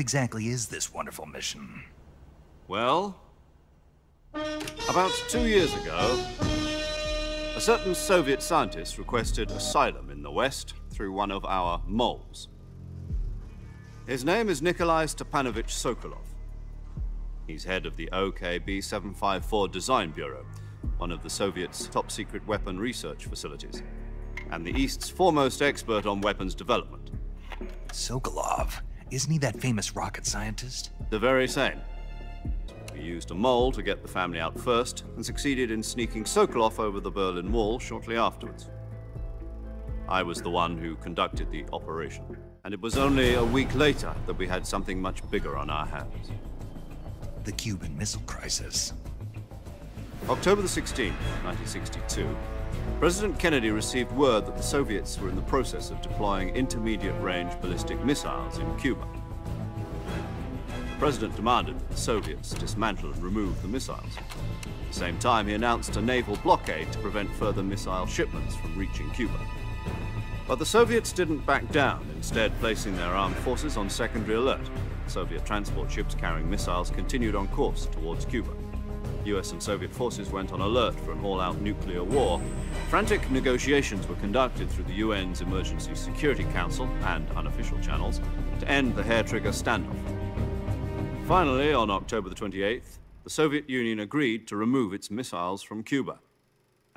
What exactly is this wonderful mission? Well, about 2 years ago, a certain Soviet scientist requested asylum in the West through one of our moles. His name is Nikolai Stepanovich Sokolov. He's head of the OKB 754 Design Bureau, one of the Soviets' top-secret weapon research facilities, and the East's foremost expert on weapons development. Sokolov? Isn't he that famous rocket scientist? The very same. We used a mole to get the family out first, and succeeded in sneaking Sokolov over the Berlin Wall shortly afterwards. I was the one who conducted the operation, and it was only a week later that we had something much bigger on our hands. The Cuban Missile Crisis. October the 16th, 1962, President Kennedy received word that the Soviets were in the process of deploying intermediate-range ballistic missiles in Cuba. The President demanded that the Soviets dismantle and remove the missiles. At the same time, he announced a naval blockade to prevent further missile shipments from reaching Cuba. But the Soviets didn't back down, instead placing their armed forces on secondary alert. Soviet transport ships carrying missiles continued on course towards Cuba. US and Soviet forces went on alert for an all-out nuclear war. Frantic negotiations were conducted through the UN's Emergency Security Council and unofficial channels to end the hair-trigger standoff. Finally, on October the 28th, the Soviet Union agreed to remove its missiles from Cuba,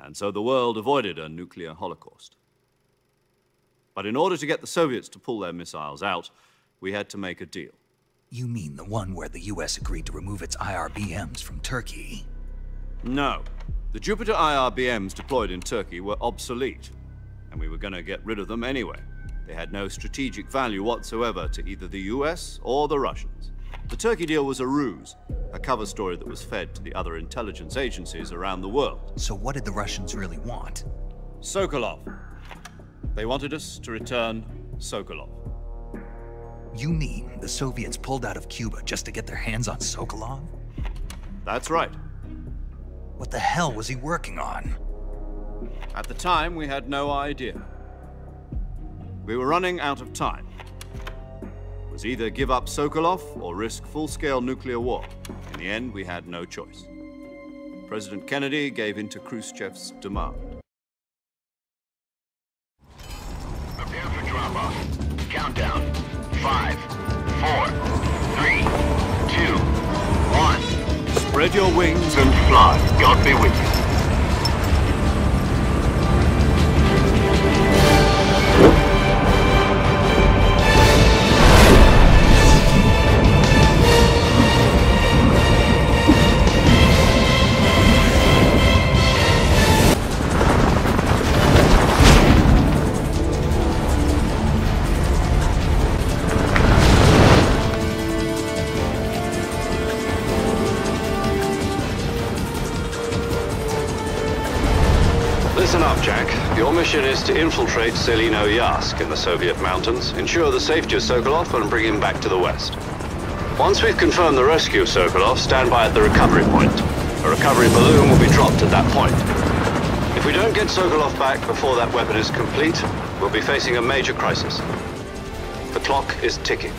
and so the world avoided a nuclear holocaust. But in order to get the Soviets to pull their missiles out, we had to make a deal. You mean the one where the US agreed to remove its IRBMs from Turkey? No. The Jupiter IRBMs deployed in Turkey were obsolete, and we were going to get rid of them anyway. They had no strategic value whatsoever to either the US or the Russians. The Turkey deal was a ruse, a cover story that was fed to the other intelligence agencies around the world. So what did the Russians really want? Sokolov. They wanted us to return Sokolov. You mean the Soviets pulled out of Cuba just to get their hands on Sokolov? That's right. What the hell was he working on? At the time, we had no idea. We were running out of time. It was either give up Sokolov or risk full-scale nuclear war. In the end, we had no choice. President Kennedy gave in to Khrushchev's demand. Prepare for drop-off. Countdown. 5, 4, 3, 2, 1. Spread your wings And fly. God be with you. Listen up, Jack. Your mission is to infiltrate Selino Yask in the Soviet mountains, ensure the safety of Sokolov, and bring him back to the West. Once we've confirmed the rescue of Sokolov, stand by at the recovery point. A recovery balloon will be dropped at that point. If we don't get Sokolov back before that weapon is complete, we'll be facing a major crisis. The clock is ticking.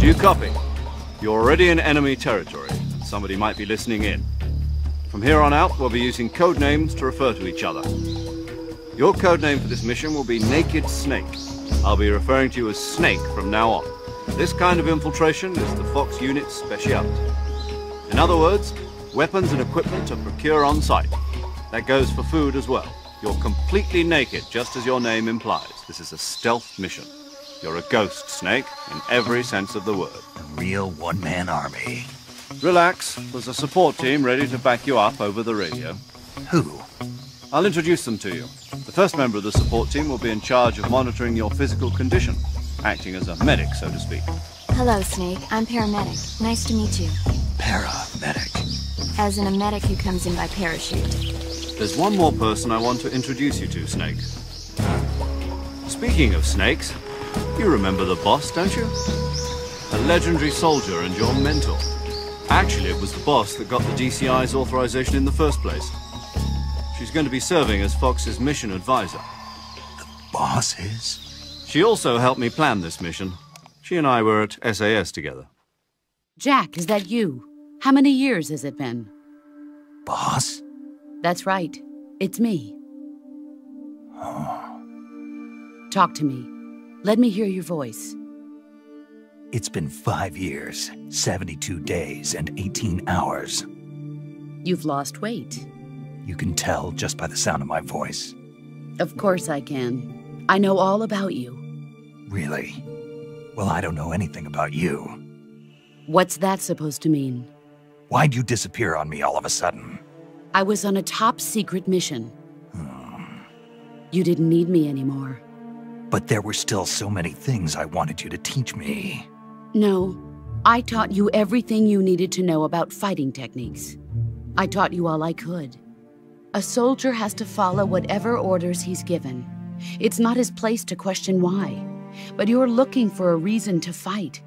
Do you copy? You're already in enemy territory. Somebody might be listening in. From here on out, we'll be using code names to refer to each other. Your code name for this mission will be Naked Snake. I'll be referring to you as Snake from now on. This kind of infiltration is the Fox unit's speciality. In other words, weapons and equipment are procured on site. That goes for food as well. You're completely naked, just as your name implies. This is a stealth mission. You're a ghost, Snake, in every sense of the word. A real one-man army. Relax. There's a support team ready to back you up over the radio. Who? I'll introduce them to you. The first member of the support team will be in charge of monitoring your physical condition, acting as a medic, so to speak. Hello, Snake. I'm paramedic. Nice to meet you. Paramedic. As in a medic who comes in by parachute. There's one more person I want to introduce you to, Snake. Speaking of snakes, you remember the boss, don't you? A legendary soldier and your mentor. Actually, it was the boss that got the DCI's authorization in the first place. She's going to be serving as Fox's mission advisor. The boss is? She also helped me plan this mission. She and I were at SAS together. Jack, is that you? How many years has it been? Boss? That's right. It's me. Talk to me. Let me hear your voice. It's been 5 years, 72 days, and 18 hours. You've lost weight. You can tell just by the sound of my voice. Of course I can. I know all about you. Really? Well, I don't know anything about you. What's that supposed to mean? Why'd you disappear on me all of a sudden? I was on a top-secret mission. You didn't need me anymore. But there were still so many things I wanted you to teach me. No, I taught you everything you needed to know about fighting techniques. I taught you all I could. A soldier has to follow whatever orders he's given. It's not his place to question why. But you're looking for a reason to fight.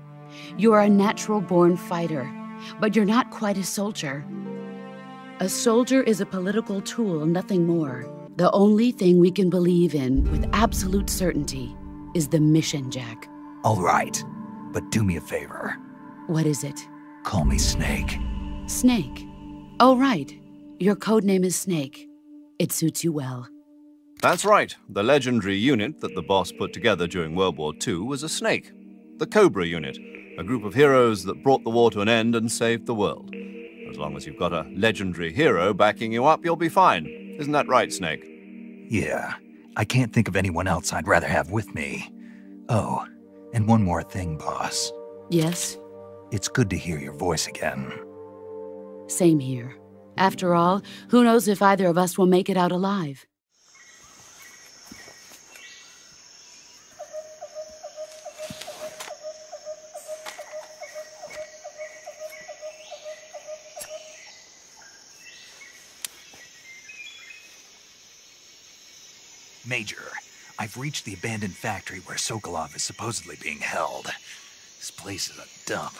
You're a natural-born fighter, but you're not quite a soldier. A soldier is a political tool, nothing more. The only thing we can believe in with absolute certainty is the mission, Jack. All right, but do me a favor. What is it? Call me Snake. Snake. Oh, right. Your codename is Snake. It suits you well. That's right. The legendary unit that the boss put together during World War II was a snake. The Cobra unit, a group of heroes that brought the war to an end and saved the world. As long as you've got a legendary hero backing you up, you'll be fine. Isn't that right, Snake? Yeah, I can't think of anyone else I'd rather have with me. Oh, and one more thing, boss. Yes? It's good to hear your voice again. Same here. After all, who knows if either of us will make it out alive? Major, I've reached the abandoned factory where Sokolov is supposedly being held. This place is a dump.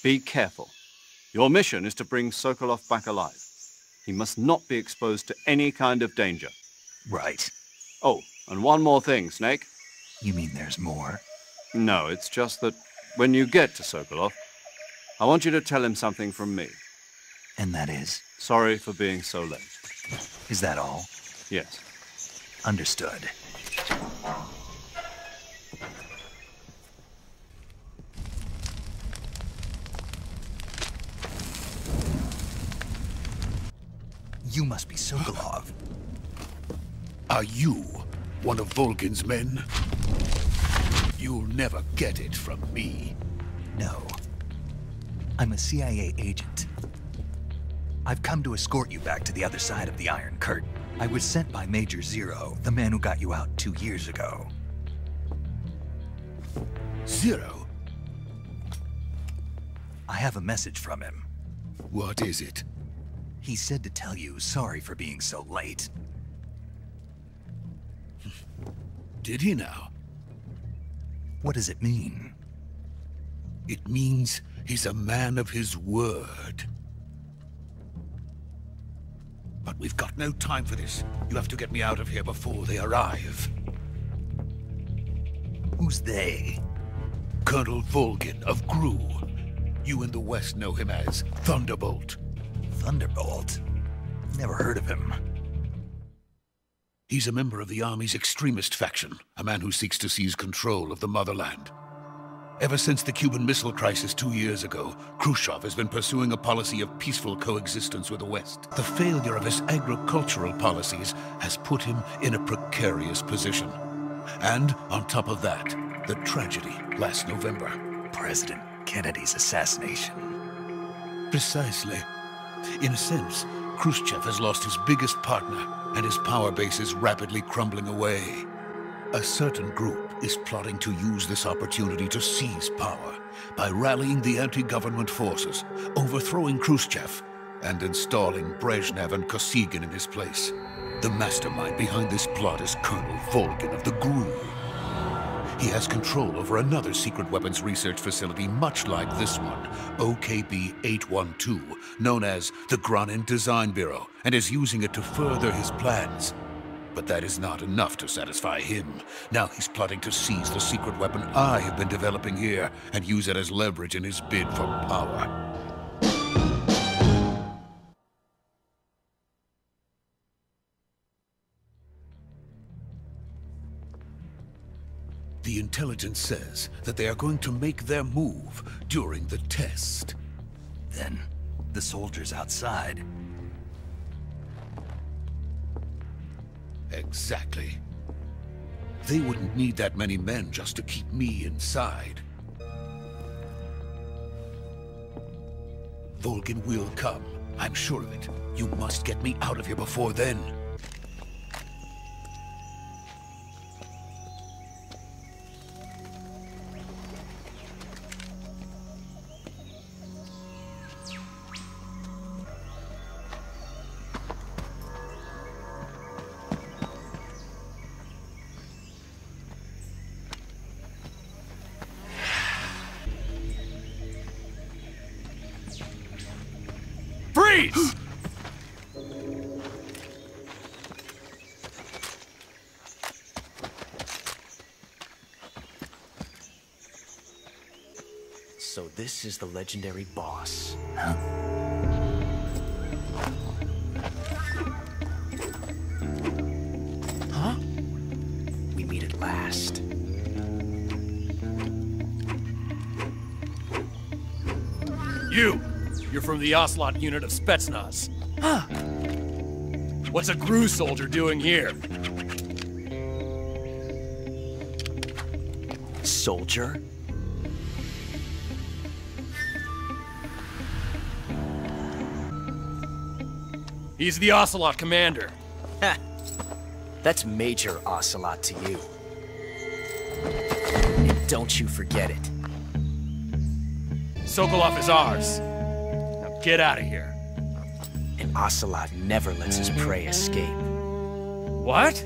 Be careful. Your mission is to bring Sokolov back alive. He must not be exposed to any kind of danger. Right. Oh, and one more thing, Snake. You mean there's more? No, it's just that when you get to Sokolov, I want you to tell him something from me. And that is? Sorry for being so late. Is that all? Yes. Understood. You must be Sokolov. Are you one of Volgin's men? You'll never get it from me. No. I'm a CIA agent. I've come to escort you back to the other side of the Iron Curtain. I was sent by Major Zero, the man who got you out 2 years ago. Zero? I have a message from him. What is it? He said to tell you sorry for being so late. Did he now? What does it mean? It means he's a man of his word. But we've got no time for this. You have to get me out of here before they arrive. Who's they? Colonel Volgin of GRU. You in the West know him as Thunderbolt. Thunderbolt? Never heard of him. He's a member of the Army's extremist faction, a man who seeks to seize control of the motherland. Ever since the Cuban Missile Crisis 2 years ago, Khrushchev has been pursuing a policy of peaceful coexistence with the West. The failure of his agricultural policies has put him in a precarious position. And, on top of that, the tragedy last November. President Kennedy's assassination. Precisely. In a sense, Khrushchev has lost his biggest partner, and his power base is rapidly crumbling away. A certain group is plotting to use this opportunity to seize power by rallying the anti-government forces, overthrowing Khrushchev, and installing Brezhnev and Kosygin in his place. The mastermind behind this plot is Colonel Volgin of the GRU. He has control over another secret weapons research facility much like this one, OKB-812, known as the Granin Design Bureau, and is using it to further his plans. But that is not enough to satisfy him. Now he's plotting to seize the secret weapon I have been developing here and use it as leverage in his bid for power. The intelligence says that they are going to make their move during the test. Then, the soldiers outside. Exactly. They wouldn't need that many men just to keep me inside. Volgin will come. I'm sure of it. You must get me out of here before then. Freeze! So this is the legendary boss. Huh? Huh? We meet at last. You're from the Ocelot unit of Spetsnaz. Huh. What's a GRU soldier doing here? Soldier? He's the Ocelot commander. Ha! That's Major Ocelot to you. And don't you forget it. Sokolov is ours. Now get out of here. And Ocelot never lets his prey escape. What?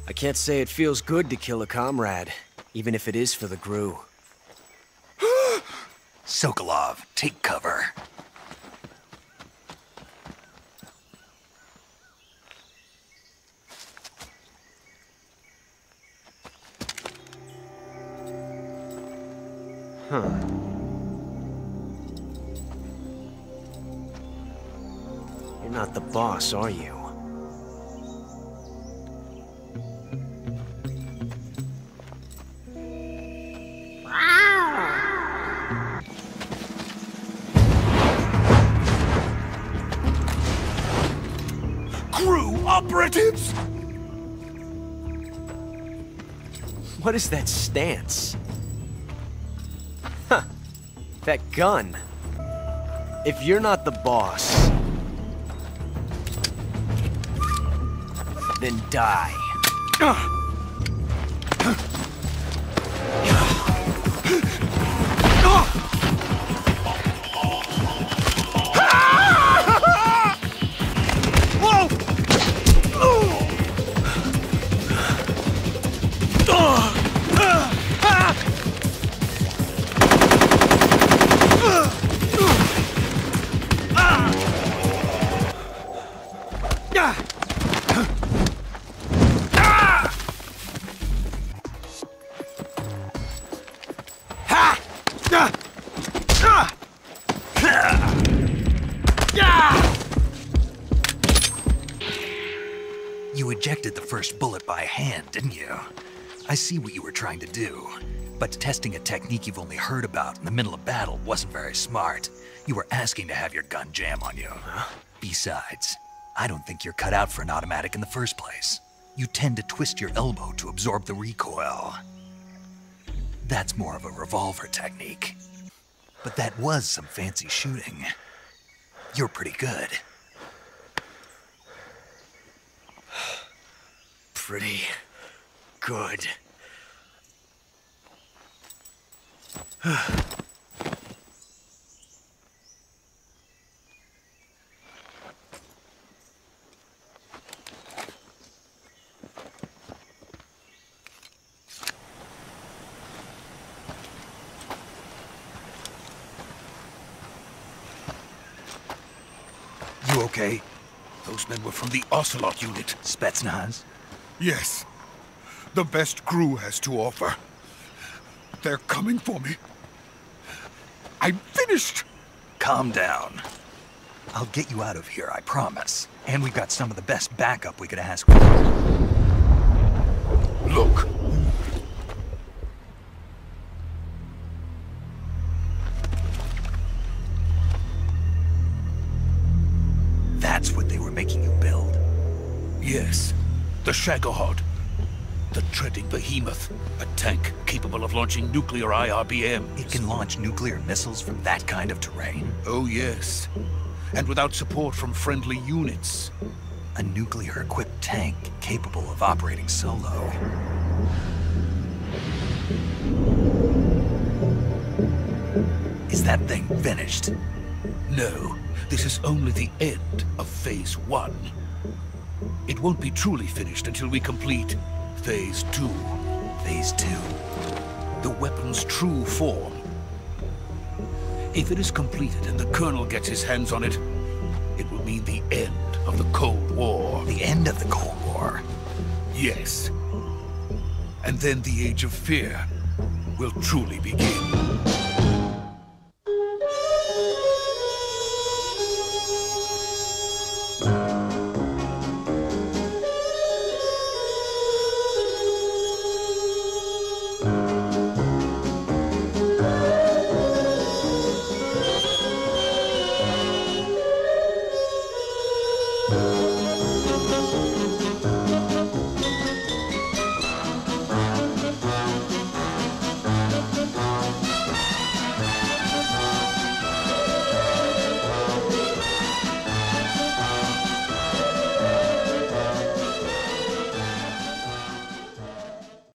I can't say it feels good to kill a comrade, even if it is for the GRU. Sokolov, take cover. Huh. You're not the boss, are you? GRU operatives! What is that stance? Huh. That gun. If you're not the boss, then die. You ejected the first bullet by hand, didn't you? I see what you were trying to do, but testing a technique you've only heard about in the middle of battle wasn't very smart. You were asking to have your gun jam on you. Besides, I don't think you're cut out for an automatic in the first place. You tend to twist your elbow to absorb the recoil. That's more of a revolver technique. But that was some fancy shooting. You're pretty good. Pretty good. You okay? Those men were from the Ocelot unit. Spetsnaz? Yes. The best crew has to offer. They're coming for me. I'm finished! Calm down. I'll get you out of here, I promise. And we've got some of the best backup we could ask for. Look. That's what they were making you build? Yes. The Shagohod. The treading behemoth. A tank capable of launching nuclear IRBMs. It can launch nuclear missiles from that kind of terrain? Oh, yes. And without support from friendly units. A nuclear-equipped tank capable of operating solo. Is that thing finished? No. This is only the end of Phase 1. It won't be truly finished until we complete Phase 2. Phase 2? The weapon's true form. If it is completed and the Colonel gets his hands on it, it will mean the end of the Cold War. The end of the Cold War? Yes. And then the Age of Fear will truly begin.